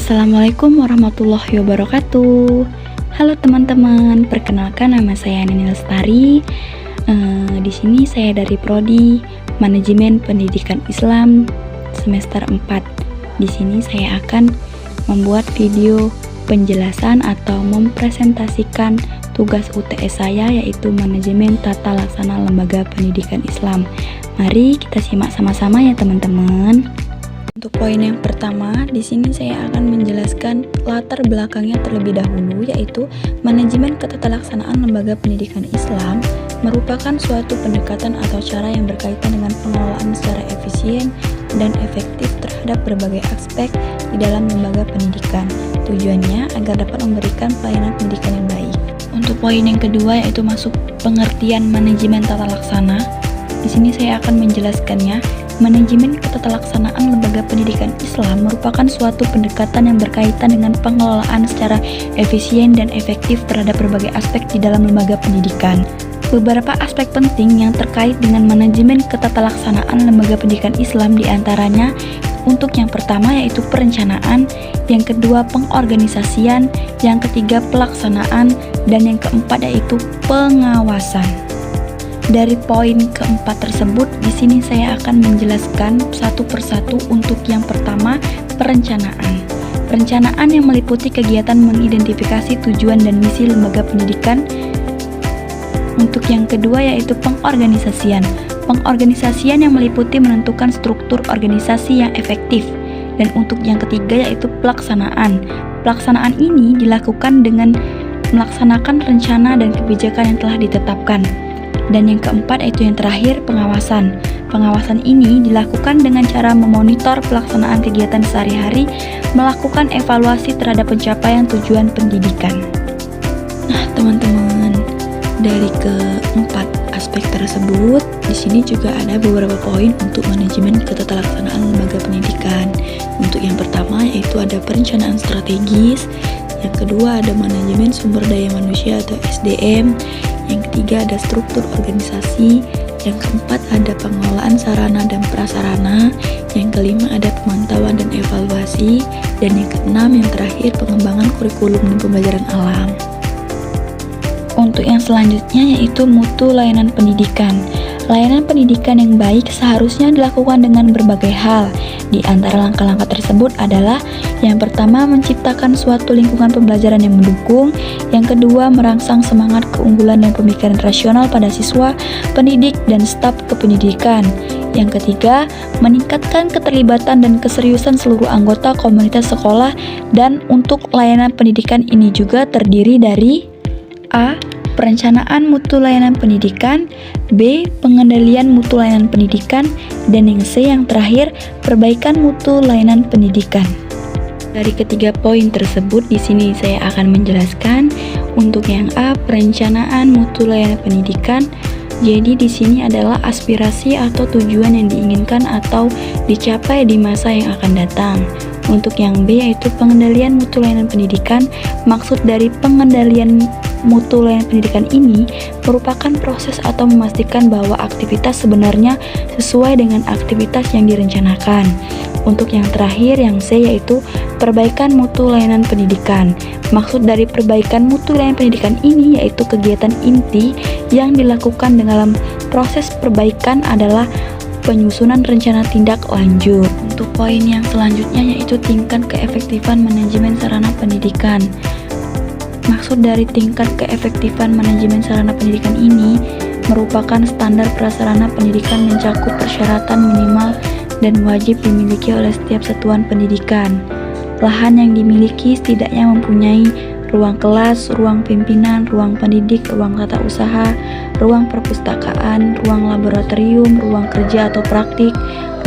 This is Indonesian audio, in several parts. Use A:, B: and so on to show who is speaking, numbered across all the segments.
A: Assalamualaikum warahmatullahi wabarakatuh. Halo teman-teman, perkenalkan nama saya Nini Lestari. Di sini saya dari Prodi Manajemen Pendidikan Islam semester 4. Di sini saya akan membuat video penjelasan atau mempresentasikan tugas UTS saya, yaitu Manajemen Tata Laksana Lembaga Pendidikan Islam. Mari kita simak sama-sama ya teman-teman. Untuk poin yang pertama, di sini saya akan menjelaskan latar belakangnya terlebih dahulu, yaitu manajemen ketatalaksanaan lembaga pendidikan Islam merupakan suatu pendekatan atau cara yang berkaitan dengan pengelolaan secara efisien dan efektif terhadap berbagai aspek di dalam lembaga pendidikan. Tujuannya agar dapat memberikan pelayanan pendidikan yang baik. Untuk poin yang kedua, yaitu masuk pengertian manajemen tata laksana. Di sini saya akan menjelaskannya. Manajemen ketatalaksanaan lembaga pendidikan Islam merupakan suatu pendekatan yang berkaitan dengan pengelolaan secara efisien dan efektif terhadap berbagai aspek di dalam lembaga pendidikan. Beberapa aspek penting yang terkait dengan manajemen ketatalaksanaan lembaga pendidikan Islam diantaranya untuk yang pertama yaitu perencanaan, yang kedua pengorganisasian, yang ketiga pelaksanaan, dan yang keempat yaitu pengawasan. Dari poin keempat tersebut, di sini saya akan menjelaskan satu persatu. Untuk yang pertama, perencanaan. Perencanaan yang meliputi kegiatan mengidentifikasi tujuan dan misi lembaga pendidikan. Untuk yang kedua yaitu pengorganisasian. Pengorganisasian yang meliputi menentukan struktur organisasi yang efektif. Dan untuk yang ketiga yaitu pelaksanaan. Pelaksanaan ini dilakukan dengan melaksanakan rencana dan kebijakan yang telah ditetapkan. Dan yang keempat yaitu yang terakhir, pengawasan. Pengawasan ini dilakukan dengan cara memonitor pelaksanaan kegiatan sehari-hari, melakukan evaluasi terhadap pencapaian tujuan pendidikan. Nah, teman-teman, dari keempat aspek tersebut, di sini juga ada beberapa poin untuk manajemen ketatalaksanaan lembaga pendidikan. Untuk yang pertama yaitu ada perencanaan strategis, yang kedua ada manajemen sumber daya manusia atau SDM, yang ketiga ada struktur organisasi, yang keempat ada pengelolaan sarana dan prasarana, yang kelima ada pemantauan dan evaluasi, dan yang keenam yang terakhir pengembangan kurikulum dan pembelajaran alam. Untuk yang selanjutnya yaitu mutu layanan pendidikan. Layanan pendidikan yang baik seharusnya dilakukan dengan berbagai hal. Di antara langkah-langkah tersebut adalah yang pertama, menciptakan suatu lingkungan pembelajaran yang mendukung. Yang kedua, merangsang semangat keunggulan dan pemikiran rasional pada siswa, pendidik, dan staf kependidikan. Yang ketiga, meningkatkan keterlibatan dan keseriusan seluruh anggota komunitas sekolah. Dan untuk layanan pendidikan ini juga terdiri dari A. Perencanaan mutu layanan pendidikan, B. Pengendalian mutu layanan pendidikan, dan yang C yang terakhir, perbaikan mutu layanan pendidikan. Dari ketiga poin tersebut, di sini saya akan menjelaskan. Untuk yang A, perencanaan mutu layanan pendidikan. Jadi di sini adalah aspirasi atau tujuan yang diinginkan atau dicapai di masa yang akan datang. Untuk yang B yaitu pengendalian mutu layanan pendidikan. Maksud dari pengendalian mutu layanan pendidikan ini merupakan proses atau memastikan bahwa aktivitas sebenarnya sesuai dengan aktivitas yang direncanakan. Untuk yang terakhir yang C yaitu perbaikan mutu layanan pendidikan. Maksud dari perbaikan mutu layanan pendidikan ini yaitu kegiatan inti yang dilakukan dalam proses perbaikan adalah penyusunan rencana tindak lanjut. Untuk poin yang selanjutnya yaitu tingkat keefektifan manajemen sarana pendidikan. Maksud dari tingkat keefektifan manajemen sarana pendidikan ini merupakan standar prasarana pendidikan mencakup persyaratan minimal dan wajib dimiliki oleh setiap satuan pendidikan. Lahan yang dimiliki setidaknya mempunyai ruang kelas, ruang pimpinan, ruang pendidik, ruang tata usaha, ruang perpustakaan, ruang laboratorium, ruang kerja atau praktik,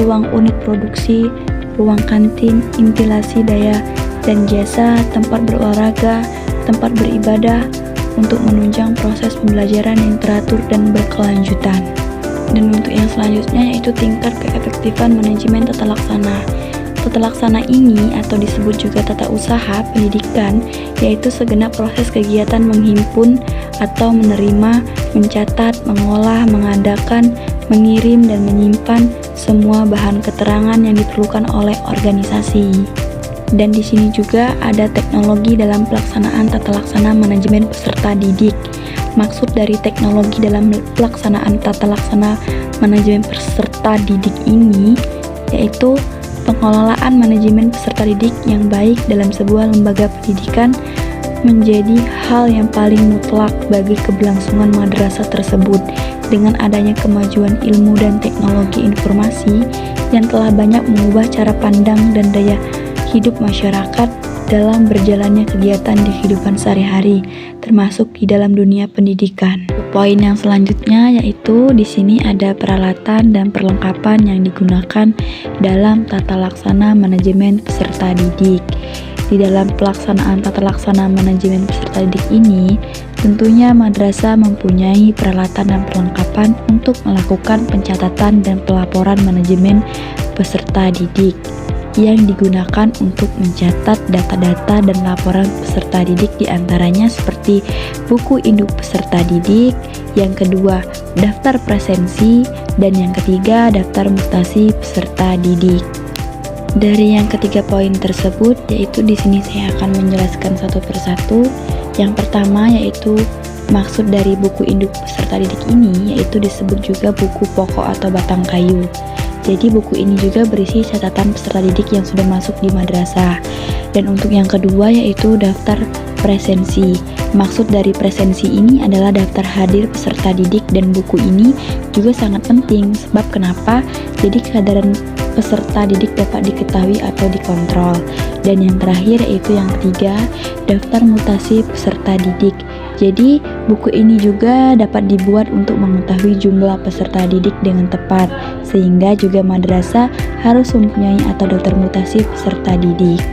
A: ruang unit produksi, ruang kantin, ventilasi daya dan jasa, tempat berolahraga, tempat beribadah untuk menunjang proses pembelajaran yang teratur dan berkelanjutan. Dan untuk yang selanjutnya yaitu tingkat keefektifan manajemen tata laksana. Tata laksana ini atau disebut juga tata usaha pendidikan yaitu segenap proses kegiatan menghimpun atau menerima, mencatat, mengolah, mengadakan, mengirim, dan menyimpan semua bahan keterangan yang diperlukan oleh organisasi. Dan di sini juga ada teknologi dalam pelaksanaan tata laksana manajemen peserta didik. Maksud dari teknologi dalam pelaksanaan tata laksana manajemen peserta didik ini yaitu pengelolaan manajemen peserta didik yang baik dalam sebuah lembaga pendidikan menjadi hal yang paling mutlak bagi keberlangsungan madrasah tersebut. Dengan adanya kemajuan ilmu dan teknologi informasi yang telah banyak mengubah cara pandang dan daya hidup masyarakat dalam berjalannya kegiatan di kehidupan sehari-hari, termasuk di dalam dunia pendidikan. Poin yang selanjutnya yaitu di sini ada peralatan dan perlengkapan yang digunakan dalam tata laksana manajemen peserta didik. Di dalam pelaksanaan tata laksana manajemen peserta didik ini, tentunya madrasah mempunyai peralatan dan perlengkapan untuk melakukan pencatatan dan pelaporan manajemen peserta didik yang digunakan untuk mencatat data-data dan laporan peserta didik, diantaranya seperti buku induk peserta didik, yang kedua daftar presensi, dan yang ketiga daftar mutasi peserta didik. Dari yang ketiga poin tersebut, yaitu di sini saya akan menjelaskan satu persatu. Yang pertama yaitu maksud dari buku induk peserta didik ini, yaitu disebut juga buku pokok atau batang kayu. Jadi buku ini juga berisi catatan peserta didik yang sudah masuk di madrasah. Dan untuk yang kedua yaitu daftar presensi. Maksud dari presensi ini adalah daftar hadir peserta didik, dan buku ini juga sangat penting. Sebab kenapa? Jadi kehadiran peserta didik dapat diketahui atau dikontrol. Dan yang terakhir yaitu yang ketiga, daftar mutasi peserta didik. Jadi buku ini juga dapat dibuat untuk mengetahui jumlah peserta didik dengan tepat, sehingga juga madrasah harus mempunyai atau daftar mutasi peserta didik.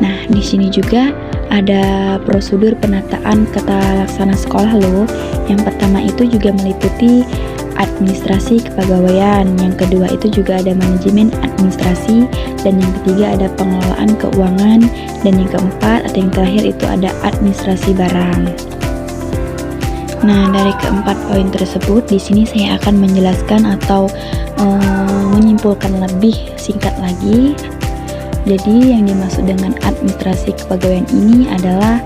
A: Nah, di sini juga ada prosedur penataan tata laksana sekolah loh. Yang pertama itu juga meliputi administrasi kepegawaian, yang kedua itu juga ada manajemen administrasi, dan yang ketiga ada pengelolaan keuangan, dan yang keempat atau yang terakhir itu ada administrasi barang. Nah, dari keempat poin tersebut di sini saya akan menjelaskan atau menyimpulkan lebih singkat lagi. Jadi yang dimaksud dengan administrasi kepegawaian ini adalah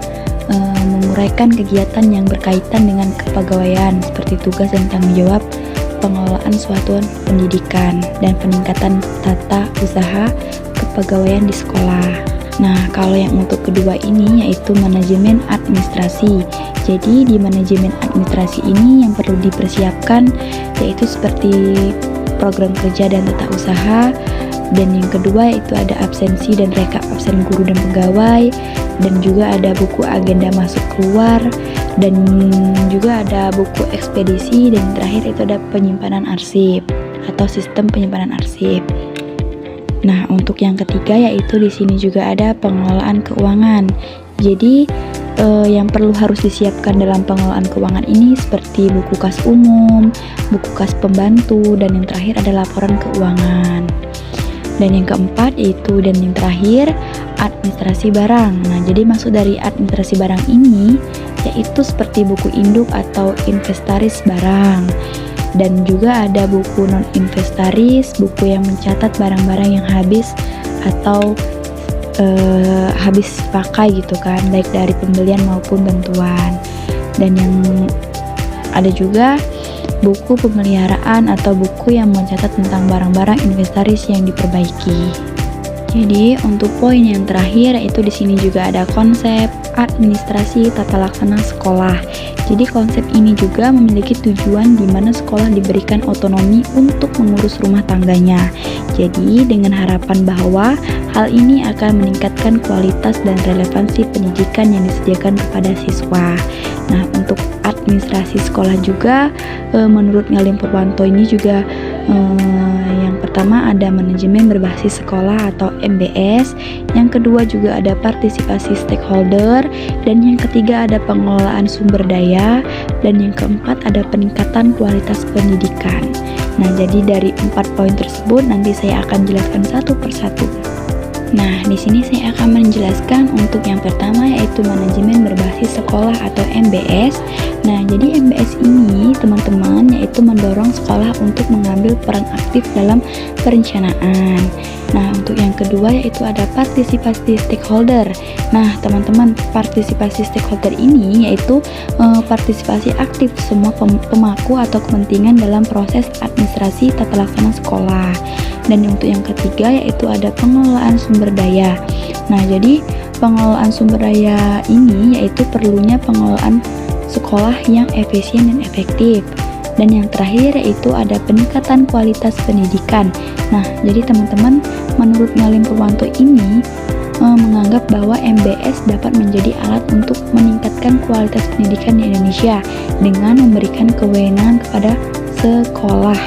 A: menguraikan kegiatan yang berkaitan dengan kepegawaian seperti tugas dan tanggung jawab pengelolaan suatu pendidikan dan peningkatan tata usaha kepegawaian di sekolah. Nah, kalau yang untuk kedua ini yaitu manajemen administrasi. Jadi di manajemen administrasi ini yang perlu dipersiapkan yaitu seperti program kerja dan tata usaha. Dan yang kedua yaitu ada absensi dan rekap absen guru dan pegawai, dan juga ada buku agenda masuk keluar, dan juga ada buku ekspedisi, dan yang terakhir itu ada penyimpanan arsip atau sistem penyimpanan arsip. Nah, untuk yang ketiga yaitu di sini juga ada pengelolaan keuangan. Jadi yang perlu harus disiapkan dalam pengelolaan keuangan ini seperti buku kas umum, buku kas pembantu, dan yang terakhir ada laporan keuangan. Dan yang keempat yaitu dan yang terakhir administrasi barang. Nah, jadi maksud dari administrasi barang ini yaitu seperti buku induk atau inventaris barang. Dan juga ada buku non-inventaris, buku yang mencatat barang-barang yang habis atau habis pakai gitu kan, baik dari pembelian maupun bantuan. Dan yang ada juga buku pemeliharaan atau buku yang mencatat tentang barang-barang inventaris yang diperbaiki. Jadi untuk poin yang terakhir yaitu di sini juga ada konsep administrasi tata laksana sekolah. Jadi konsep ini juga memiliki tujuan di mana sekolah diberikan otonomi untuk mengurus rumah tangganya. Jadi dengan harapan bahwa hal ini akan meningkatkan kualitas dan relevansi pendidikan yang disediakan kepada siswa. Nah, untuk administrasi sekolah juga menurut Ngalim Purwanto ini juga yang pertama ada manajemen berbasis sekolah atau MBS, yang kedua juga ada partisipasi stakeholder, dan yang ketiga ada pengelolaan sumber daya, dan yang keempat ada peningkatan kualitas pendidikan. Nah, jadi dari 4 poin tersebut nanti saya akan jelaskan satu persatu. Nah, di sini saya akan menjelaskan untuk yang pertama yaitu manajemen berbasis sekolah atau MBS. Nah, jadi MBS ini teman-teman yaitu mendorong sekolah untuk mengambil peran aktif dalam perencanaan. Nah, untuk yang kedua yaitu ada partisipasi stakeholder. Nah, teman-teman, partisipasi stakeholder ini yaitu partisipasi aktif semua pemangku atau kepentingan dalam proses administrasi tata laksana sekolah. Dan untuk yang ketiga yaitu ada pengelolaan sumber daya. Nah, jadi pengelolaan sumber daya ini yaitu perlunya pengelolaan sekolah yang efisien dan efektif. Dan yang terakhir yaitu ada peningkatan kualitas pendidikan. Nah, jadi teman-teman, menurut Ngalim Purwanto ini menganggap bahwa MBS dapat menjadi alat untuk meningkatkan kualitas pendidikan di Indonesia dengan memberikan kewenangan kepada sekolah,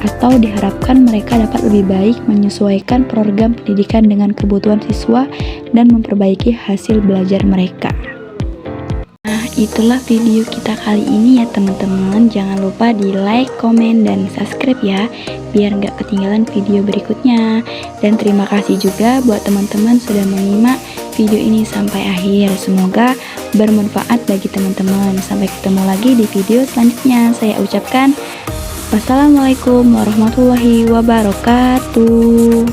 A: atau diharapkan mereka dapat lebih baik menyesuaikan program pendidikan dengan kebutuhan siswa dan memperbaiki hasil belajar mereka. Nah, itulah video kita kali ini ya teman-teman. Jangan lupa di like, komen, dan subscribe ya, biar nggak ketinggalan video berikutnya. Dan terima kasih juga buat teman-teman sudah menyimak video ini sampai akhir. Semoga bermanfaat bagi teman-teman. Sampai ketemu lagi di video selanjutnya. Saya ucapkan wassalamualaikum warahmatullahi wabarakatuh.